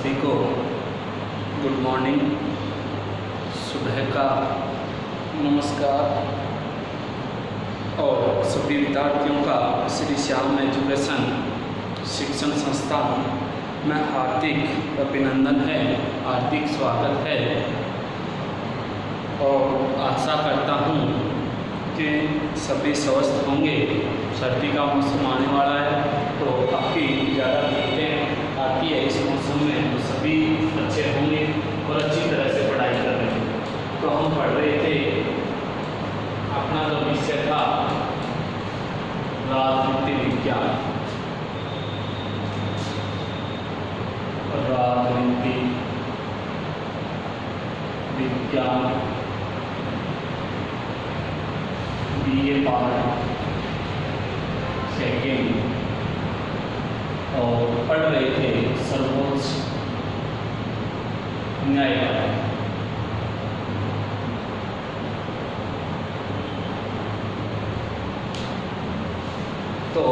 सभी को good morning, सुबह का नमस्कार और सभी विद्यार्थियों का श्री श्याम एजुकेशन शिक्षण संस्थान में हार्दिक अभिनंदन है, हार्दिक स्वागत है। और आशा करता हूँ कि सभी स्वस्थ होंगे। सर्दी का मौसम आने वाला है तो काफ़ी ज़्यादा दिक्कतें आती है इस मौसम में, तो सभी अच्छे होंगे और अच्छी तरह से पढ़ाई कर रहे हैं। तो हम पढ़ रहे थे, अपना जो विषय था राजनीति विज्ञान, राजनीति विज्ञान BA पार्ट सेकेंड, और पढ़ रहे थे सर्वोच्च न्यायालय। तो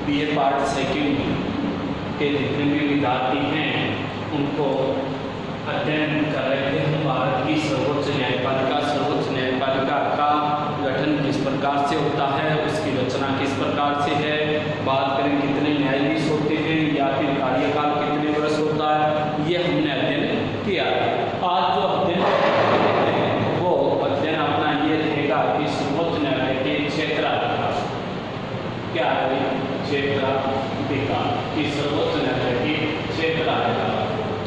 BA पार्ट सेकेंड के जितने भी विद्यार्थी हैं उनको अध्ययन कर रहे थे हम भारत की सर्वोच्च न्यायपालिका। सर्वोच्च न्यायपालिका का गठन किस प्रकार से होता है, उसकी रचना किस प्रकार से है, बात करें कितने न्यायाधीश होते हैं या फिर कार्यकाल कितने वर्ष होता है, ये हमने अध्ययन किया। आज जो अध्ययन है वो अध्ययन अपना ये रहेगा कि सर्वोच्च न्यायालय के क्षेत्राधिकार क्या है, क्षेत्राधिकार की सर्वोच्च न्यायालय के क्षेत्राधिकार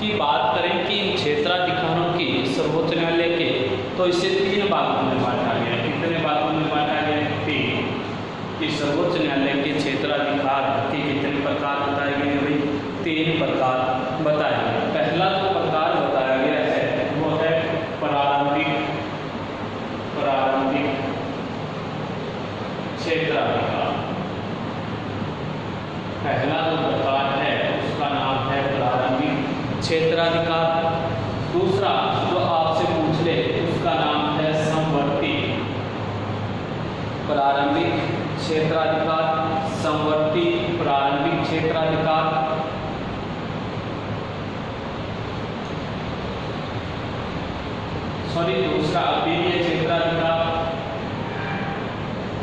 की बात करें कि क्षेत्राधिकारों की सर्वोच्च न्यायालय के, तो इसे तीन भागों में बांटा गया। कितने भागों में बांटा गया? तीन। कि सर्वोच्च न्यायालय के क्षेत्राधिकार के कितने प्रकार बताए गए हैं भाई? तीन प्रकार बताए गए। पहला जो प्रकार बताया गया है वो है प्रारंभिक क्षेत्राधिकार। पहला जो प्रकार है उसका नाम है प्रारंभिक क्षेत्राधिकार। दूसरा जो आपसे पूछ ले उसका नाम है समवर्ती प्रारंभिक क्षेत्राधिकार, समवर्ती प्रारंभिक क्षेत्राधिकार। दूसरा अपीलीय क्षेत्राधिकार,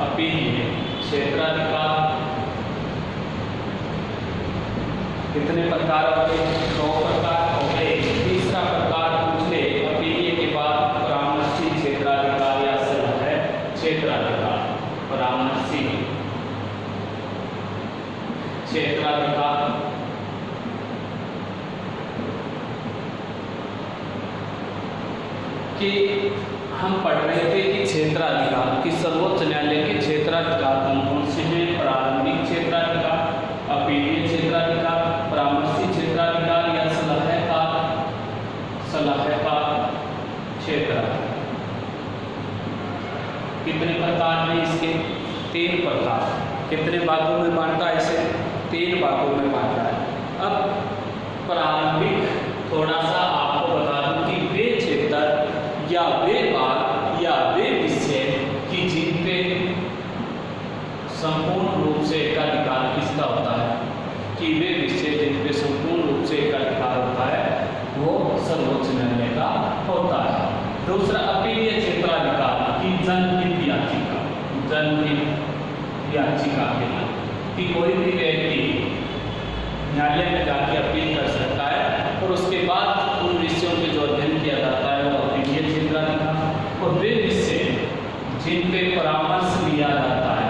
अपीलीय क्षेत्राधिकार। कितने प्रकार हो गए? 2 प्रकार हो गए। तीसरा प्रकार पूछ ले अपीलीय के बाद परामर्शी क्षेत्राधिकार या सलाह क्षेत्राधिकार। परामर्शी क्षेत्राधिकार कि हम पढ़ रहे थे कि क्षेत्राधिकार कि सर्वोच्च न्यायालय के क्षेत्राधिकार कौन कौन से हैं? प्रारंभिक क्षेत्राधिकार, अपीलीय क्षेत्राधिकार, परामर्शी क्षेत्राधिकार या सलाहकार क्षेत्राधिकार। कितने प्रकार हैं इसके? 3 प्रकार। कितने भागों में बांटा है इसे? 3 भागों में बांटा है। अब प्रारंभिक थोड़ा सा आपको बता दूं कि वे क्षेत्र या वे भाग या वे विषय कि जिन पे संपूर्ण रूप से एकाधिकार किसका होता है, कि वे विषय जिन पे संपूर्ण रूप से एकाधिकार होता है वो सर्वोच्च न्यायालय का होता है। दूसरा अपीलीय क्षेत्राधिकार की जनहित याचिका, जनहित याचिका के लिए कि कोई भी व्यक्ति न्यायालय में जाके अपील कर सकता है और उसके बाद उन विषयों पे जो अध्ययन किया जाता है वो अपीलीय क्षेत्राधिकार। और वे विषय जिन पे परामर्श लिया जाता है,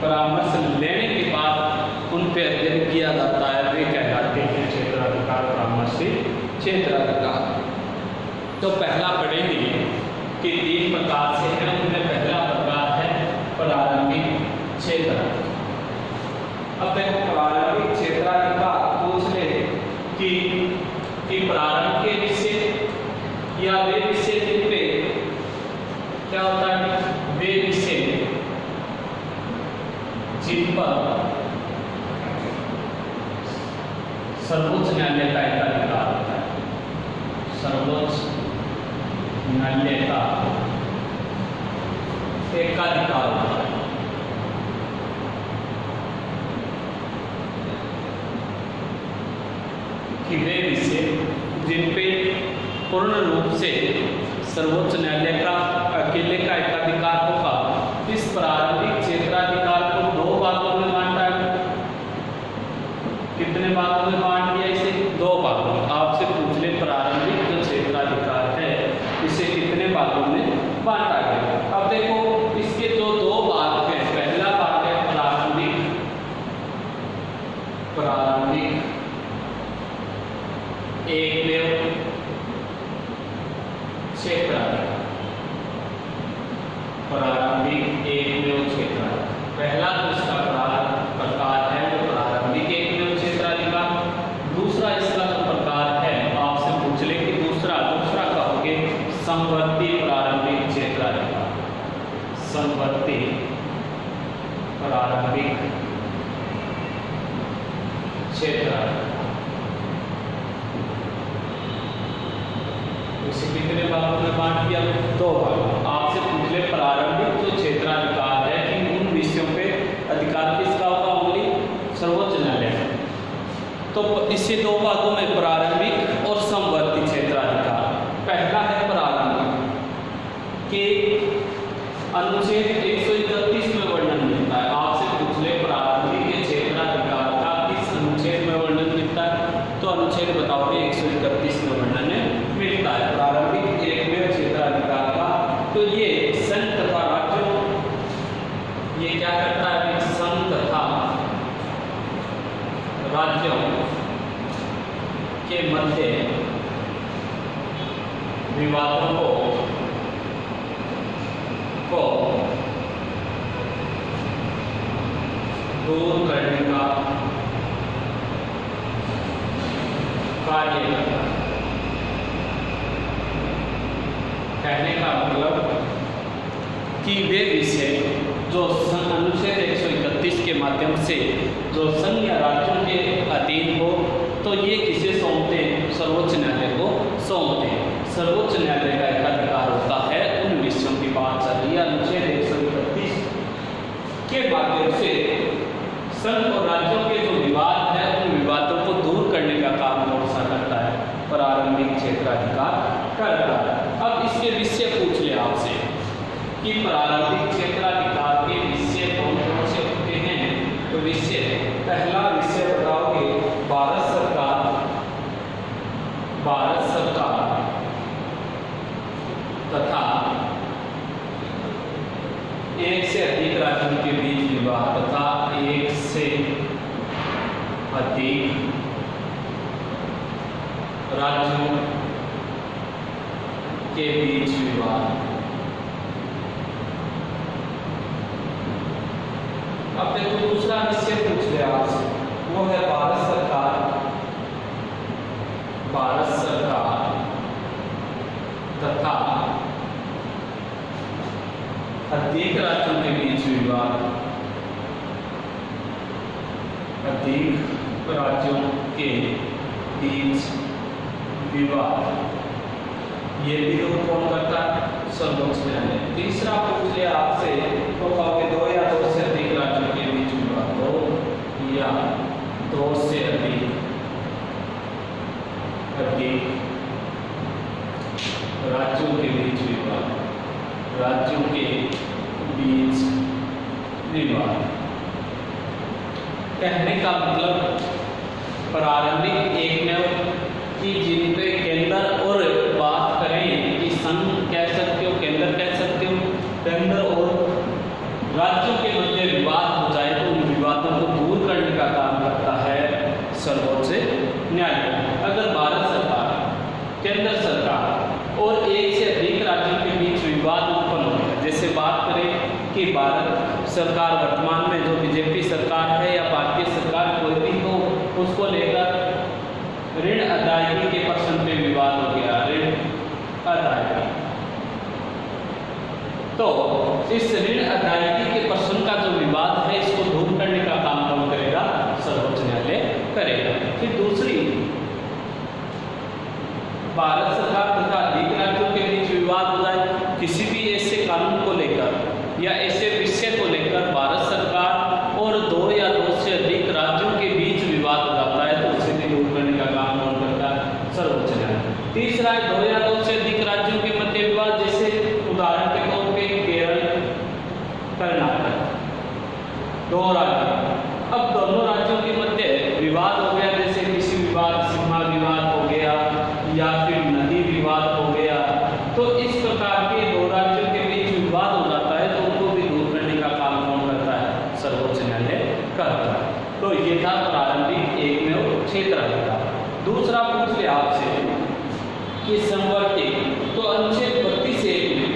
परामर्श लेने के बाद उन पे अध्ययन किया जाता है, वे कहलाते हैं क्षेत्राधिकार, परामर्शी क्षेत्राधिकार। तो पहला पढ़ेंगे कि 3 प्रकार से है। उनमें पहला प्रकार है प्रारंभिक क्षेत्राधिकार। अब देखो प्रारंभिक क्षेत्राधिकार पूछ ले कि प्रारंभ के विषय या वे विषय जिन पे क्या होता है, वे विषय जिन पर सर्वोच्च न्यायालय का एकाधिकार होता है, सर्वोच्च न्यायालय का एकाधिकार होता है। कि वे विषय जिन पे पूर्ण रूप से सर्वोच्च न्यायालय का अकेले का एकाधिकार होगा, इस प्रारंभिक क्षेत्राधिकार को दो भागों में बांटा है। कितने भागों में बांट दिया इसे? दो भागों में। आपसे पूछ ले प्रारंभिक जो क्षेत्राधिकार है इसे कितने भागों में बांटा गया। अब देखो इसके जो दो भाग हैं, पहला भाग है प्रारंभिक एकमेव क्षेत्राधिकार। प्रारंभिक एकमेव क्षेत्राधिकार पहला तो इसका प्रकार है जो प्रारंभिक एकमेव क्षेत्राधिकार। दूसरा इसका जो प्रकार है आपसे पूछ ले कि दूसरा कहोगे समवर्ती प्रारंभिक क्षेत्राधिकार। समवर्ती प्रारंभिक क्षेत्राधिकार इसे कितने भागों में बांट दिया? दो भाग। आपसे पूछ ले प्रारंभिक जो क्षेत्राधिकार है कि उन विषयों पे अधिकार किसका होगा? ओनली सर्वोच्च न्यायालय। तो इसे दो भागों में प्रारंभिक और समवर्ती क्षेत्राधिकार। पहला है प्रारंभिक के अनुच्छेद 131 में वर्णन मिलता है। आपसे पूछ ले प्रारंभिक के क्षेत्राधिकार का किस अनुच्छेद में वर्णन मिलता है? तो अनुच्छेद बताओगे 131 में वर्णन मिलता है प्रारंभिक एकमेव क्षेत्राधिकार का। तो ये संघ तथा राज्यों, ये क्या करता है? संघ तथा राज्यों के मध्य विवादों को दूर करने का कार्य करता है। कहने का मतलब कि वे विषय जो अनुच्छेद 131 के माध्यम से जो संघ या राज्यों के अधीन हो, तो ये किसे सौंपते हैं? सर्वोच्च न्यायालय को सौंपते हैं। सर्वोच्च न्यायालय का एक अधिकार होता है उन विषयों की बात चल रही है अनुच्छेद 131 के माध्यम से संघ और राज्यों के जो विवाद है उन विवादों को दूर करने का काम कौन सा करता है? प्रारंभिक क्षेत्राधिकार करता है। अब इसके विषय पूछ ले आपसे कि प्रारंभिक क्षेत्राधिकार के विषय कौन कौन से होते हैं? तो विषय, पहला विषय बताओगे भारत सरकार तथा एक से अधिक राज्यों के बीच विवाद तथा एक से अधिक राज्यों के बीच विवाद। अब देखो दूसरा विषय पूछ ले आपसे, वो है भारत सरकार तथा अधिक राज्यों के बीच विवाद। अधिक राज्यों के बीच विवाद, ये भी तो कौन करता है? सर्वोच्च न्यायालय। तीसरा पूछ लिया आपसे तो कहोगे दो या दो से अधिक राज्यों के बीच विवाद। दो या दो से अधिक राज्यों के बीच विवाद। राज्यों के बीच विवाद कहने का मतलब प्रारंभिक एकमेव कि जिन पे केंद्र और बात करें कि संघ कह सकते हो, केंद्र कह सकते हो, केंद्र और राज्यों के मध्य विवाद हो जाए तो उन विवादों को दूर करने का काम करता है सर्वोच्च न्यायालय। अगर भारत सरकार, केंद्र सरकार और एक से अधिक राज्यों के बीच विवाद उत्पन्न हो गया, जैसे बात करें कि भारत सरकार वर्तमान में जो बीजेपी सरकार है या भारतीय सरकार कोई भी हो, उसको लेकर ऋण अदायगी के प्रश्न पे विवाद हो गया, ऋण अदायगी, तो इस ऋण अदायगी के प्रश्न का जो विवाद है इसको दूर करने का काम कौन करेगा? सर्वोच्च न्यायालय करेगा। फिर दूसरी, भारत सरकार तथा अधिक राज्यों के बीच विवाद हो जाए किसी भी ऐसे कानून को लेकर या ऐसे विषय को लेकर, भारत सरकार और दो या दो से अधिक राज्यों के बीच विवाद हो जाता है तो उसे भी दूर करने का काम कौन तीसरा है 2 या 2 से अधिक राज्यों के मध्य विवाद, जैसे उदाहरण के तौर पे केरल, कर्नाटक, 2 राज्य। अब दोनों राज्यों के मध्य विवाद हो गया, जैसे किसी विवाद, सीमा विवाद हो गया या फिर नदी विवाद हो गया, तो इस प्रकार के 2 राज्यों के बीच विवाद हो जाता है तो उनको भी दूर करने का काम कौन करता है? सर्वोच्च न्यायालय करता है। तो ये था प्रारंभिक एकमेव क्षेत्राधिकार। दूसरा पूछ लिया आपसे कि समवर्ती, तो अनुच्छेद 32(1) में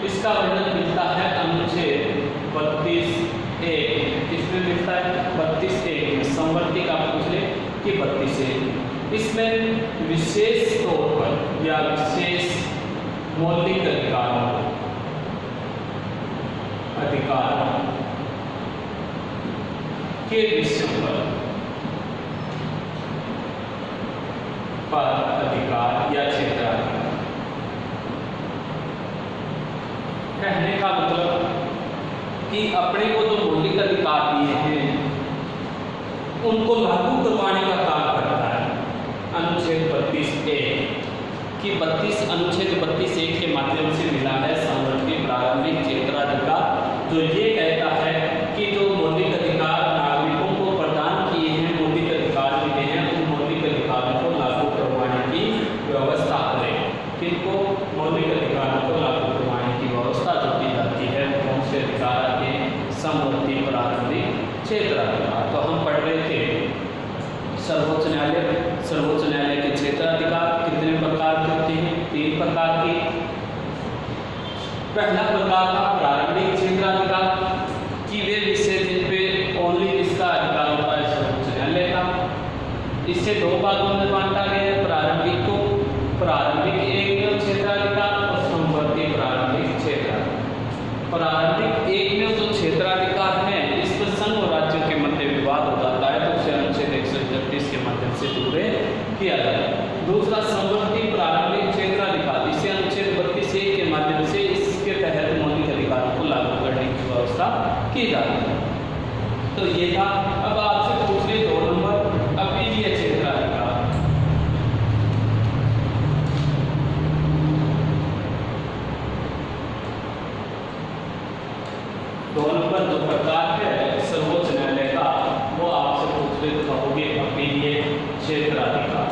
इसका वर्णन मिलता है। अनुच्छेद 32(1) इसमें मिलता है 32(1) में समवर्ती का पूछ ले कि 32(1) इसमें विशेष तौर पर या विशेष मौलिक अधिकारों के विषयों पर अधिकार या क्षेत्राधिकार। कहने का मतलब कि अपने को जो मौलिक अधिकार दिए हैं उनको लागू करवाने का काम करता है अनुच्छेद 32(1) कि अनुच्छेद 32(1) के माध्यम से मिला है समवर्ती प्रारंभिक क्षेत्राधिकार, जो ये कहता है कि जो मौलिक अधिकार नागरिकों को प्रदान किए हैं, मौलिक अधिकार मिले हैं, उन मौलिक अधिकारों को लागू करवाने की व्यवस्था करें। किनको? मौलिक अधिकारों को लागू करवाने की व्यवस्था जो की जाती है कौन से अधिकार के? समवर्ती प्रारंभिक क्षेत्राधिकार। तो हम पढ़ रहे थे सर्वोच्च न्यायालय के क्षेत्राधिकार कितने प्रकार के होते हैं? 3 प्रकार के। पहला प्रकार था प्रारंभिक क्षेत्राधिकार कि वे विषय जिन पे ओनली किसका अधिकार होता है? सर्वोच्च न्यायालय का। इससे 2 भागों में बांटा गया है प्रारंभिक को, प्रारंभिक एकमेव क्षेत्राधिकार और समवर्ती प्रारंभिक क्षेत्राधिकार। प्रारंभिक एकमेव जो क्षेत्राधिकार है इस पर संघ और राज्यों के मध्य विवाद हो जाता है तो उसे अनुच्छेद 131 के माध्यम से दूर किया जाता है। दूसरा समवर्ती प्रारंभिक क्षेत्राधिकार, इसे अनुच्छेद 32(1) के माध्यम से इसके तहत मौलिक अधिकारों को लागू करने की व्यवस्था की जाती है। तो ये था। अब आपसे पूछ ले 2 नंबर अपीलीय क्षेत्राधिकार। 2 नंबर जो प्रकार है सर्वोच्च न्यायालय का वो आपसे पूछ ले तो कहोगे अपीलीय क्षेत्राधिकार।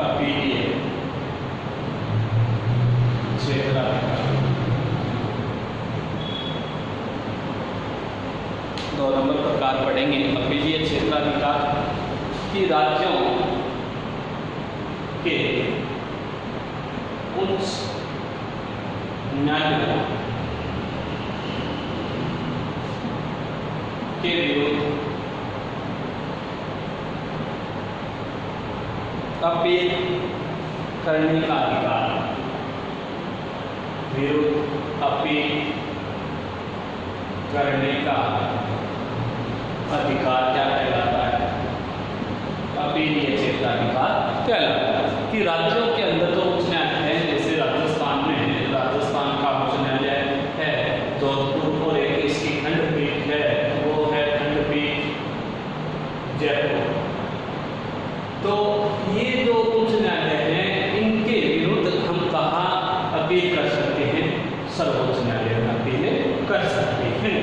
अपीलीय क्षेत्राधिकार। 2 नंबर प्रकार पढ़ेंगे अपीलीय क्षेत्राधिकार कि राज्यों के उच्च न्यायालयों के विरुद्ध अपील करने का अधिकार, विरुद्ध अपील करने का अधिकार क्या कहलाता है? अपीलीय क्षेत्राधिकार कहलाता है। कि राज्यों के अंदर तो उच्च न्यायालय है, जैसे राजस्थान में है, राजस्थान का उच्च न्यायालय है जोधपुर, और एक इसकी खंडपीठ है वो है खंडपीठ जयपुर। तो ये जो उच्च न्यायालय हैं इनके विरुद्ध हम कहाँ अपील कर सकते हैं? सर्वोच्च न्यायालय में अपील कर सकते हैं।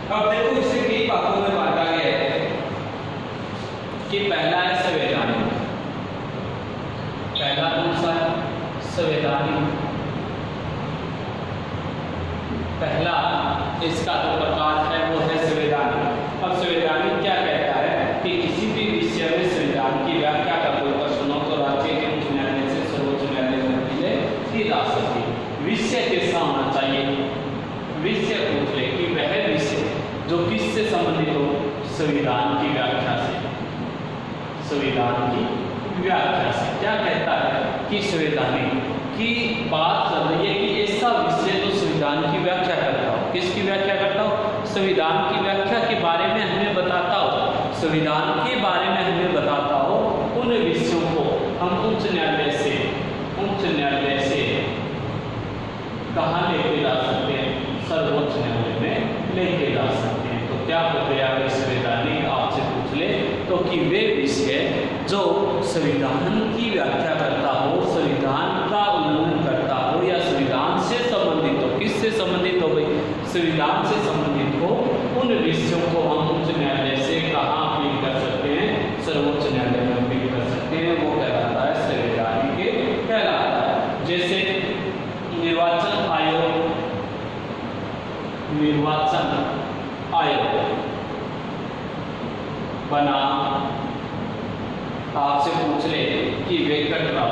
अब देखो इसे कई भागों में बांटा गया है कि पहला है संवैधानिक। पहला कौन सा है? संवैधानिक। पहला इसका जो प्रकार है वो है संवैधानिक। अब संवैधानिक क्या कहता है कि किसी भी विषय में संविधान की व्याख्या का कोई प्रश्न हो तो राज्य के उच्च न्यायालय से सर्वोच्च न्यायालय में अपील की जा सकती है। विषय कैसा होना चाहिए? विषय पूछ ले कि वह विषय जो किससे संबंधित हो? संविधान की व्याख्या से। संविधान की व्याख्या से क्या कहता है कि संवैधानिक की बात चल रही है कि ऐसा विषय जो संविधान की व्याख्या करता हो। किसकी व्याख्या करता हो? संविधान की व्याख्या के बारे में हमें बताता हो, संविधान के बारे में हमें बताता हो, उन विषयों को हम उच्च न्यायालय से कहाँ लेके जा जो संविधान की व्याख्या करता हो, संविधान का उल्लंघन करता हो या संविधान से संबंधित हो, किससे संबंधित हो भाई, संविधान से संबंधित हो, उन विषयों को हम उच्च न्यायालय से कहाँ अपील कर सकते हैं, सर्वोच्च न्यायालय में अपील कर सकते हैं। वो कहलाता है संवैधानिक कहलाता है। जैसे निर्वाचन आयोग बना, आपसे पूछ ले कि वेंकट राव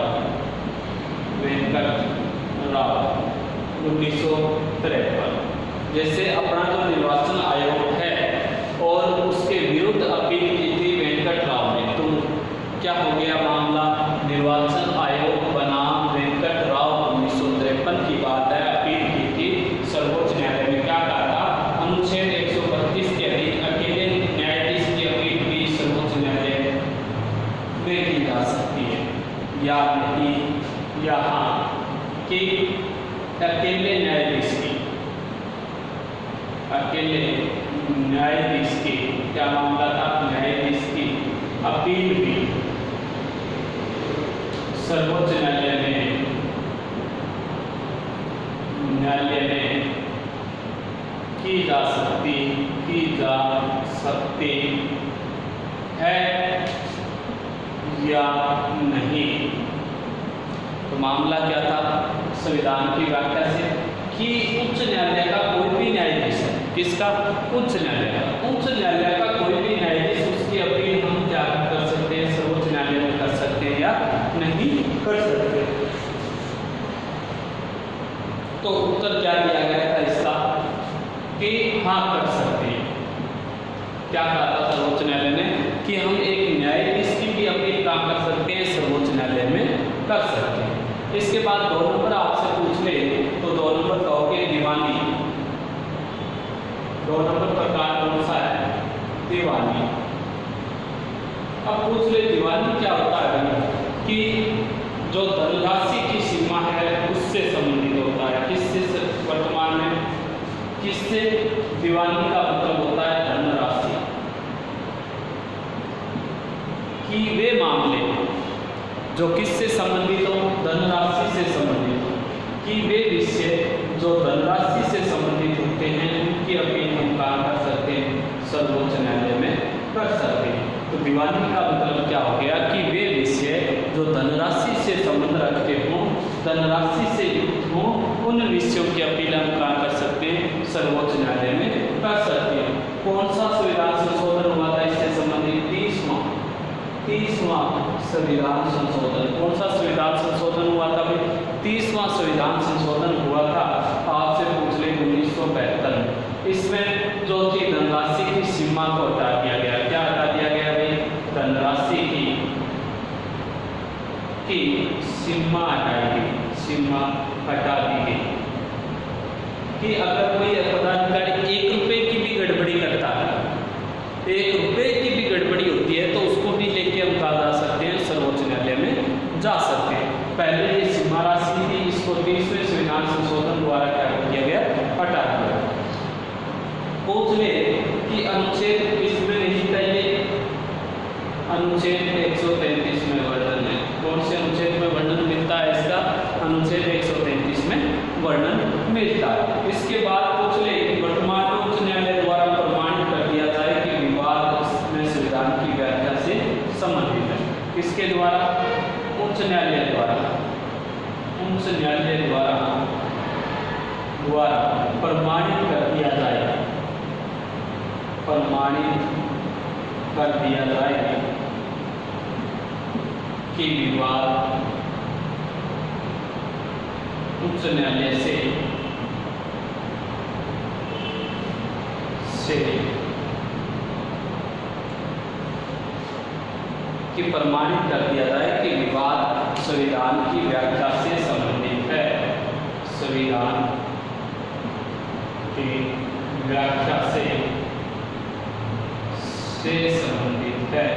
1953, जैसे अपना जो निर्वाचन आयोग है और उसके विरुद्ध अपील की थी वेंकट राव ने, तो क्या हो गया मामला, निर्वाचन आयोग बनाम वेंकट राव 1953 की बात है, अपील की थी सर्वोच्च न्यायालय में। क्या कहा था, अनुच्छेद 132 के अधीन अकेले न्यायाधीश की अपील भी सर्वोच्च न्यायालय में की जा सकती है या नहीं, या हाँ कि अकेले न्यायाधीश की क्या मामला था, न्यायाधीश की अपील भी सर्वोच्च न्यायालय में की जा सकती है या नहीं। तो मामला क्या था, संविधान की व्याख्या से कि उच्च न्यायालय का कोई भी न्यायाधीश है, किसका, उच्च न्यायालय का कोई भी न्यायाधीश, उसकी अपील हम क्या कर सकते हैं, सर्वोच्च न्यायालय में कर सकते हैं या नहीं कर सकते। तो उत्तर क्या दिया गया था इसका कि हाँ कर सकते हैं। क्या कहा था सर्वोच्च न्यायालय ने कि हम एक न्यायाधीश की भी अपील कहाँ कर सकते हैं, सर्वोच्च न्यायालय में कर सकते हैं। इसके बाद 2 नंबर आपसे पूछ ले तो 2 नंबर कहोगे दीवानी। 2 नंबर प्रकार कौन सा है, दीवानी। अब पूछ ले दीवानी क्या होता है कि जो धनराशि की सीमा है उससे संबंधित होता है, किससे, वर्तमान में किससे, दीवानी का मतलब होता है धनराशि कि वे मामले जो किससे संबंधित हो, धनराशि से संबंधित हो, कि वे विषय जो धनराशि से संबंधित होते हैं उनकी अपील हम कहाँ कर सकते हैं, सर्वोच्च न्यायालय में कर सकते हैं। तो दीवानी का मतलब क्या हो गया कि वे विषय जो धनराशि से संबंध रखते हों, धनराशि से युक्त हों, उन विषयों की अपील हम कहाँ कर सकते हैं, सर्वोच्च न्यायालय में कर सकते हैं। कौन सा संविधान संशोधन हुआ था इससे संबंधित, 30वां संविधान संशोधन। कौन सा संविधान संशोधन हुआ था भाई, 30वां संविधान संशोधन हुआ था, आपसे पूछ ले 1972 में। इसमें जो थी धनराशि की सीमा को हटा दिया गया। क्या हटा दिया गया भाई, धनराशि की सीमा हटा दी गई कि अगर कोई पदाधिकारी 1 रुपए की भी गड़बड़ी करता है, 1 रुपए की भी गड़बड़ी होती है तो उसको भी लेके हम कहा जा सकते हैं, सर्वोच्च न्यायालय में जा सकते हैं। पहले ये सीमा राशि थी, इसको 30वें संविधान संशोधन द्वारा क्या किया गया, हटा दिया। पूछ ले कि अनुच्छेद किसमें नहीं था, ये अनुच्छेद 133 में वर्णन है। कौन से अनुच्छेद में वर्णन मिलता है इसका, अनुच्छेद 133 में वर्णन मिलता है। इसके बाद पूछ ले कि वर्तमान उच्च न्यायालय द्वारा प्रमाणित कर दिया जाए कि विवाद में संविधान की व्याख्या से संबंधित है। किसके द्वारा, उच्च न्यायालय द्वारा प्रमाणित कर दिया जाए कि विवाद उच्च न्यायालय से कि प्रमाणित कर दिया जाए कि विवाद संविधान की व्याख्या से संबंधित है, संविधान की व्याख्या से संबंधित है।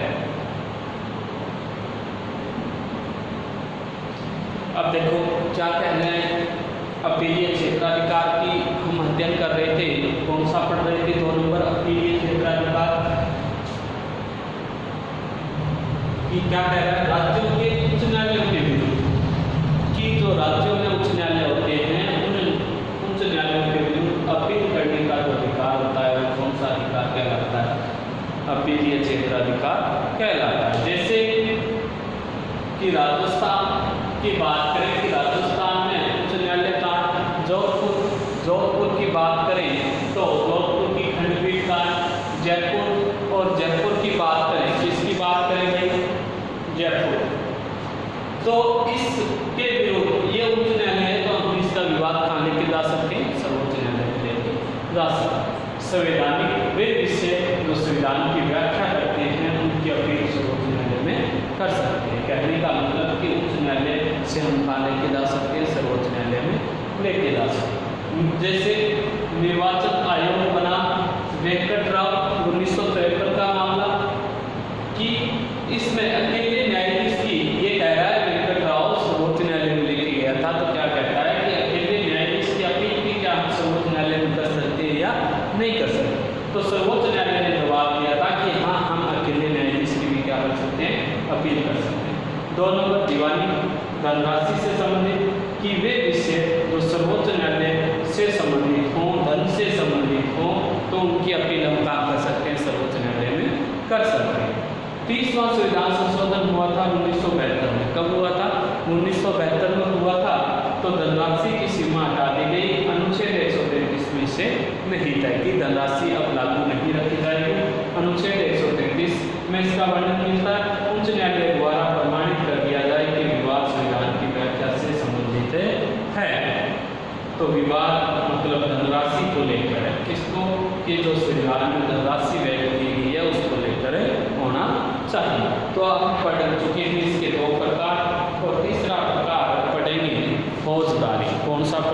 अब देखो क्या कहना है, अपीलीय क्षेत्राधिकार की हम अध्ययन कर रहे थे, कौन सा पढ़ रहे थे, 2 नंबर अपीलीय क्षेत्राधिकार कि कि क्या कह रहा है, राज्यों के उच्च न्यायालयों के विरुद्ध, कि जो राज्यों में उच्च न्यायालय होते हैं उन उच्च न्यायालयों के विरुद्ध अपील करने का जो अधिकार होता है वो कौन सा अधिकार कहलाता है, अपीलीय क्षेत्राधिकार कहलाता है। जैसे कि राजस्थान की बात करें कि राजस्थान में उच्च न्यायालय का जोधपुर की बात करें तो जोधपुर की खंडपीठ का, जयपुर और जयपुर की बात करें, किसकी बात करें भाई, जयपुर, तो इसके विरुद्ध ये उच्च न्यायालय है तो हम इसका विवाद कहाँ लेके जा सकते हैं, सर्वोच्च न्यायालय में लेके जा सकते हैं। संवैधानिक वे विषय जो संविधान की व्याख्या करते हैं उनकी अपील सर्वोच्च न्यायालय में कर सकते हैं। कहने का मतलब कि उच्च न्यायालय से हम कहाँ लेके जा सकते हैं, सर्वोच्च न्यायालय में लेके जा सकते हैं। जैसे निर्वाचन आयोग बना वेंकटराव 1973 का मामला, कि इसमें अकेले न्यायाधीश की, ये कह रहा है वेंकटराव सर्वोच्च न्यायालय में लेके गया था, तो क्या कहता है कि अकेले न्यायाधीश की अपील भी क्या हम सर्वोच्च न्यायालय में कर सकते हैं या नहीं कर सकते, तो सर्वोच्च न्यायालय ने जवाब दिया था कि हाँ हम अकेले न्यायाधीश की भी क्या कर सकते हैं, अपील कर सकते हैं। 2 नंबर दीवानी धनराशि से संबंधित, कि वे विषय जो सर्वोच्च न्यायालय से संबंधित हों, धन से संबंधित हों, तो उनकी अपील हम कहाँ कर सकते हैं, सर्वोच्च न्यायालय में कर सकते हैं। 30वां संविधान संशोधन हुआ था 1972 में, कब हुआ था, 1972 में हुआ था, तो धनराशि की सीमा हटा दी गई, अनुच्छेद 133 में से नहीं तय की धनराशि अब लागू नहीं रखी जाएगी। अनुच्छेद 133 में इसका वर्णन मिलता है, उच्च न्यायालय द्वारा प्रमाणित कर दिया जाए कि विवाद संविधान की व्याख्या से संबंधित है। तो विवाद मतलब धनराशि को लेकर है, किसको, कि जो संविधान में